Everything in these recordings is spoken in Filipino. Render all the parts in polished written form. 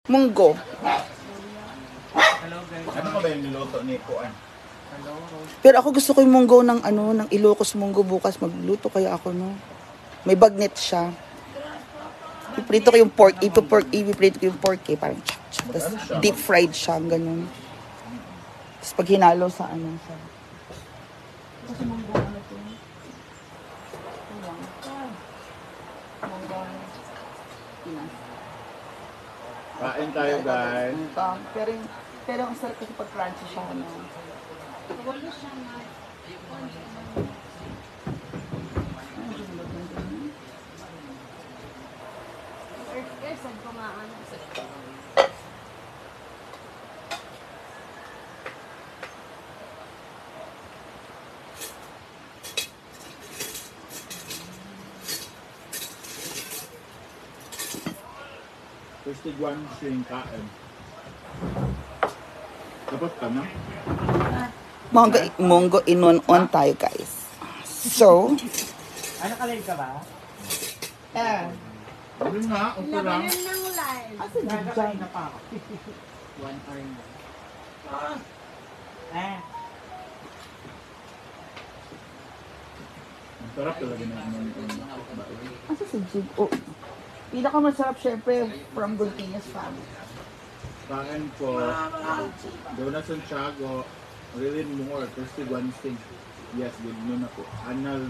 Munggo. Ano ka ba yung niluto ni Kuan? Pero ako gusto ko yung munggo ng ng Ilocos munggo bukas magluto kaya ako no. May bagnet siya. Iprito ko yung pork, ipiprito ko yung pork parang chak chak. Tapos deep fried siya, ganun. Tapos pag hinalo sa siya. Kasi munggo to. Munggo. Kain tayo guys. Pero ang sarap kasi pag crunchy siya Wala siya na. Saan ko nga ano? First one sing kain. Tapos ka na? Munggo inon-on tayo guys. So, ano kalay ka ba? Sabi nga, okay lang. Labanan ng live. asa na Nagkakain dyan? na pa ako. 1 hour na. Ang sarap talaga ng Asa si Jig? Oh, pinakamasarap syempre from Gontinas family. kain ko. Doon na Santiago. Really more. First one sing. Yes, good nun ako. Anal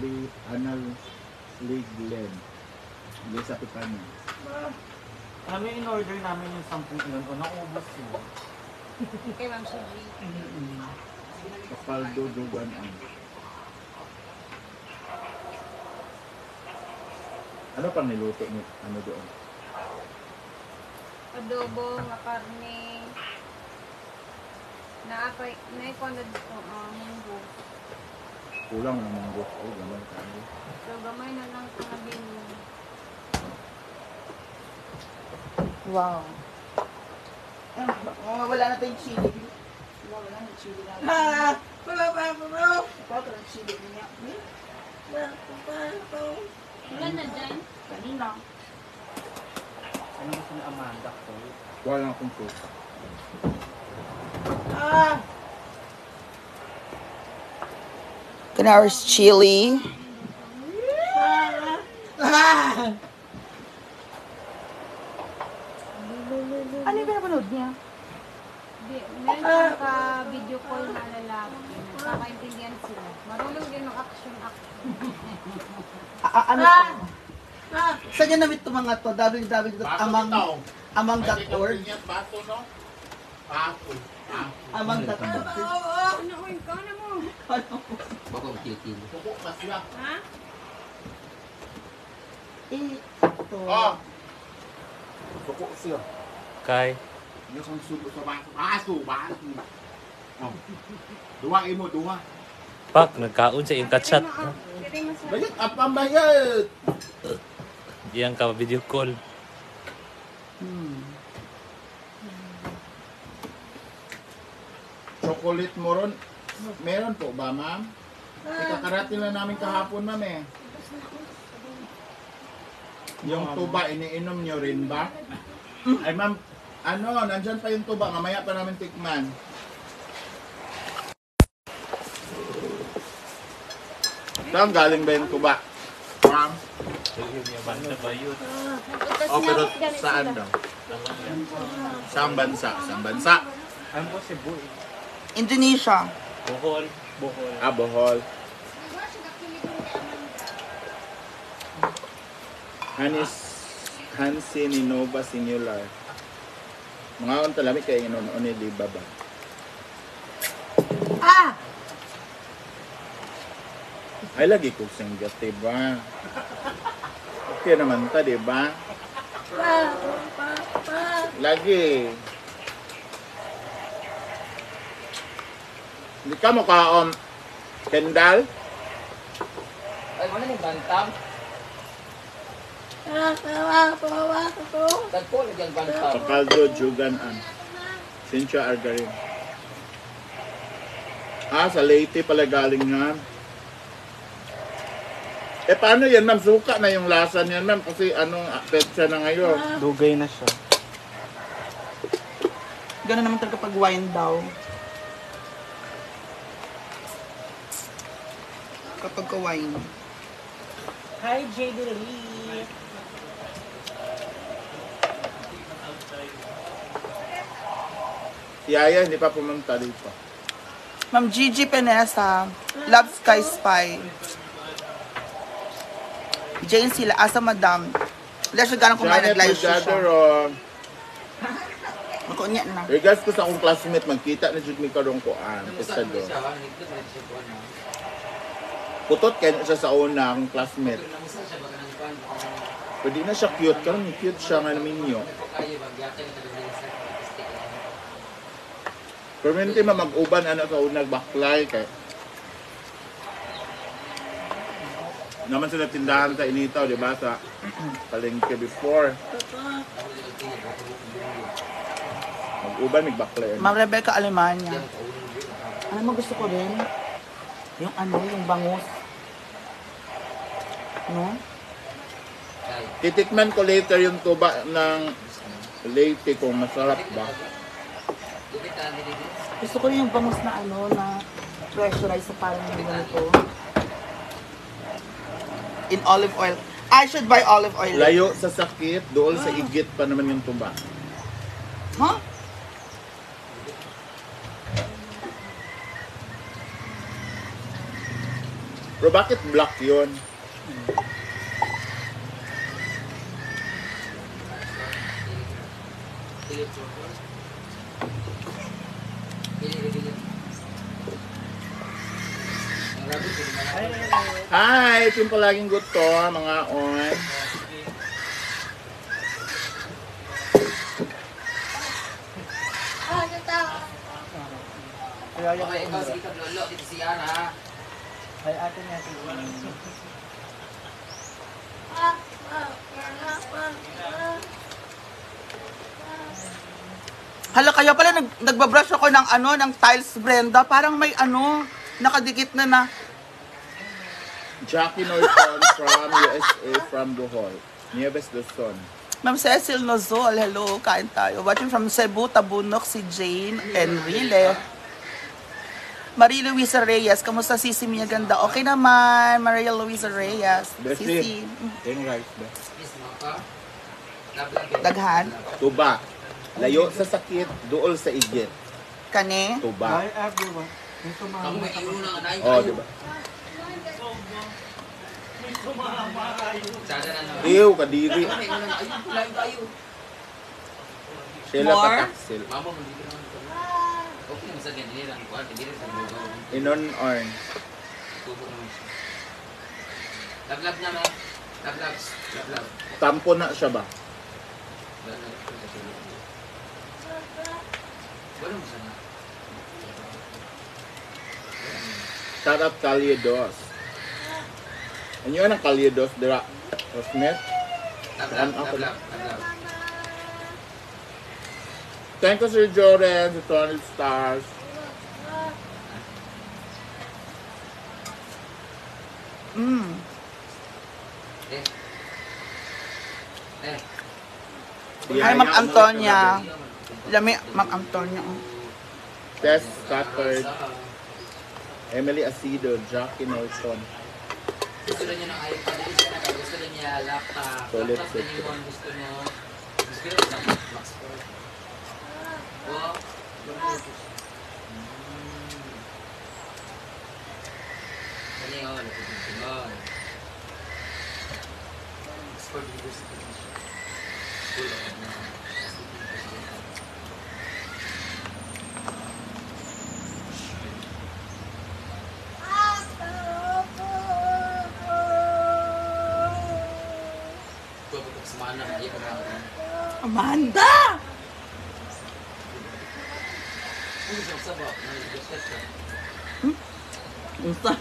League Glen. Hindi sa Pipano. Alam mo, in-order namin yung 10 ilan o naubos yun. Kay Ma'am Suji. Kapaldo Dugan ang. Ano pang niluto mo? Ano doon? Adobo, nga karne. Naipanood ko munggo. Kulang ng munggo. Oh, gamay tayo. So, gamay na lang sa nabini. Wow. Wala na tayong chili. Wala na chili na. Ikaw ito ng chili niya. Ilan na dyan? Kanina. Ano gusto ni Amanda ko? Wala akong suka. Canar's chili. Ano yung pinapanood niya? Meron siyang ka-video call na lalaki. Nakakaintindihan sila. Marunong din ng action. Ano to? Saan niya namit ito mga to? www.amang.org amang.org Ano, ikaw na mo. Bako kilikili. Ha? Ito. Suko siya. Kay. Ano kang suko sa baso? Baso. Oh. Duwa imo, duwa. Pak, nagkaon sa iyong katchat. Bayad, apang bayad. Iyang ka video call. Chocolate moron. Meron po ba, ma'am? Ikakarating na namin kahapon, ma'am eh. Yung tuba, iniinom nyo rin ba? Ay, ma'am, nandyan pa yung tuba. Mamaya pa namin tikman. Saan galing ba yung tuba? Ma'am? Oh, pero saan daw? Saan bansa? Saan bansa? Alam ko Cebu eh. Indonesia. Bohol. Ah, Bohol. Hansin Innova Singular. Mga on talami kay inon ni di baba. Ay lagi ko singgat, diba? Okay naman ta, diba? Lagi. Hindi ka mukha Kendall? Ay, wala yung bantam. Tagpo, nagyang bantam. Pacaldo, Juganan. Cynthia Argarin. Sa Leyte pala galing nga. Paano yan, ma'am? Suka na yung lasa niyan, ma'am. Kasi anong petsa na ngayon? Dugay na siya. Ganun naman talaga pag wine daw. Kapag ka-wine. Hi, JD Lee. Si Yaya, hindi pa pumunta dito. Ma'am Gigi Penesa, Love Sky Spy. Jane sila, asa madam. Wala siya ganang kumain, Janet nag-live show siya. Magdadaro. Makunya na. Regards ko sa akong classmate, magkita na jud mi karong kuan. Isa do. Putot kaya siya sa una akong classmate. Pero di na siya cute. Karon cute siya nga minyo. Pero hindi mag-uban ano sa unang baklay kay naman sila tindahan sa Initaw, di ba? Sa palengke before. Mag-uban, mag-baklay. Ma'am Rebecca Alemania. Ano mo gusto ko rin? Yung ano, yung bangus. No? Titikman ko later yung tuba ng Leyte kung masarap ba. Gusto ko rin yung bangus na ano, na pressurized sa parang yung ganito. In olive oil. I should buy olive oil. Layo sa sakit, doon sa igit pa naman yung tuba. Huh? Pero bakit black yun? Hi! Ito yung palaging gusto, mga on. Okay, ikaw sige ka lolo dito si Ana. Ay, ate niya. Hala, kaya pala nagbabrush ako ng ano, ng tiles, Brenda. Parang may ano, nakadikit na. Jackie Norton from USA, from Bohol. Nieves Luzon. Ma'am Cecil Nozol, hello, kain tayo. Watching from Cebu, Tabunok, si Jane Enrile. Maria Luisa Reyes, kamusta Sisi Mia Ganda? Okay naman, Maria Luisa Reyes. Besi. Sisi, Yung rice ba? Miss mo ka. daghan, Tuba. Layo sa sakit, dool sa igit. kane. Tuba. Hi, everyone. Ito Kamu may iuna nga nain Oh, kayo. di ba? Sada na naman. Ew, kadiri. Kamu may iuna nga. Ayun, lain kayo. Sheila More? Pataksil. Mama mo dito naman. Okay naman sa ganyan nila. Hindi rin sa bugaw. Inon Orn. Tubo naman siya. Lablab niya na. Lablab. Lablab. Tampo na siya ba? Wala mo sana. Shout out Caliedos. Ano yun ang Caliedos? Dira? Rosmet? Lablab. Lablab. Lablab. Thank you, Sir Joren, sa 200 stars. Eh. Eh. Hi, Ma'am Antonia. Lami, Ma'am Antonia. Tess Stafford. Emily Asido. Jackie Nelson. Gusto na niya ng iPad. Gusto na niya laptop. Solid Laptop na set. niya yung gusto niya. Gusto niya sa Max Pro. Wow. Ano yun? Laptop. Oxford University. School of Tuwa sa mana. Ayaw ka na. Amanda! Ano sa sabak? Nag-discuss ka. Unsa?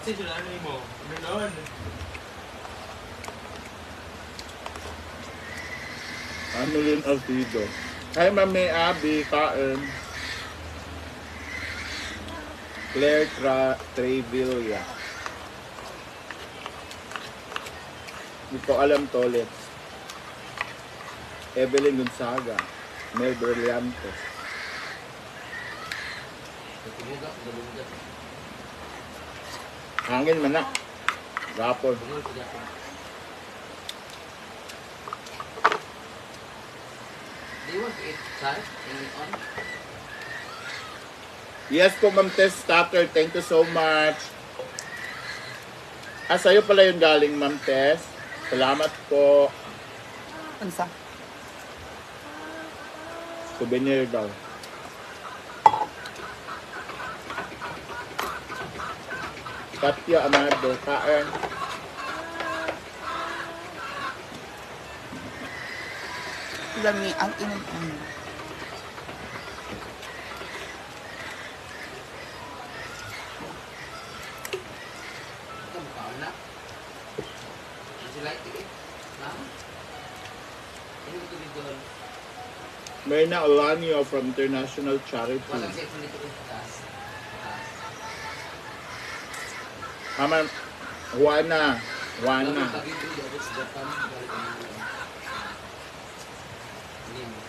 Sige, ano mo? Meron. Ano rin Alcido. Hi, Mami Abby. Kain. Claire Trevilla. Hindi ko alam to ulit. Evelyn Gonzaga. Mel Brillantes. Tumuga, galungan. Hangin man na. Rapon. Bungol ko dyan. Do you want to eat chai? On? Yes po, Ma'am Tess Starter. Thank you so much. Sa'yo pala yung galing, Ma'am Tess. Salamat po. Ano sa? Souvenir daw. Katya Amado. Kain. Lami ang init. Ito, mukhaan na. Ang sila ito eh. Ma'am? Ano ito dito? Marina Olanio from International Charity. Walang cellphone dito eh. Taas. Taas. Mama, Juana. Juana. Walang tagin dito. Ako sa Japan. Balik ang mga. Hindi mo.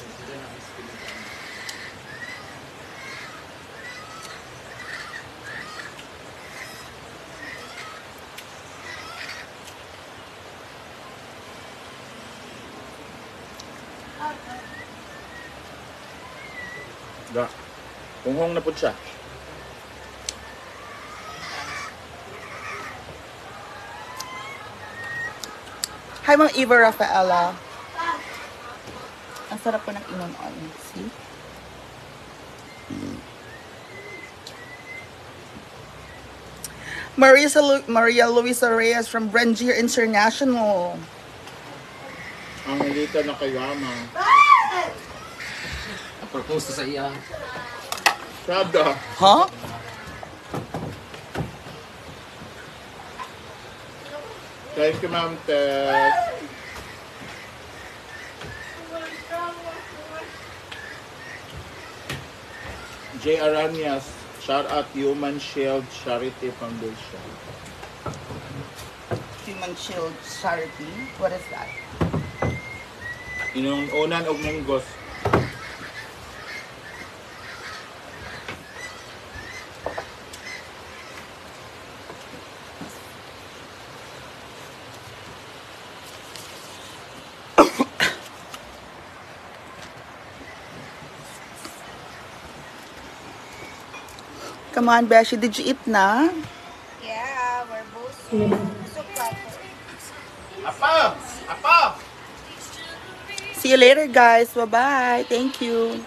Sila na ang spinning. Da. Tunghong na po siya. Hi, Ma'am Eva Rafaela. Ang sarap po ng inon-on. See? Maria Luisa Reyes from Brangier International. Ang hilita na kayama. Propose ko sa iya. Sada. Huh? Thank you, Ma'am Tess. J. Aranyas, shout out Human Shield Charity Foundation. Human Shield Charity. What is that? Inuunan og munggos. Come on, Beshi. Did you eat na? Yeah, we're both so Apa! Apa! See you later, guys. Bye-bye. Thank you.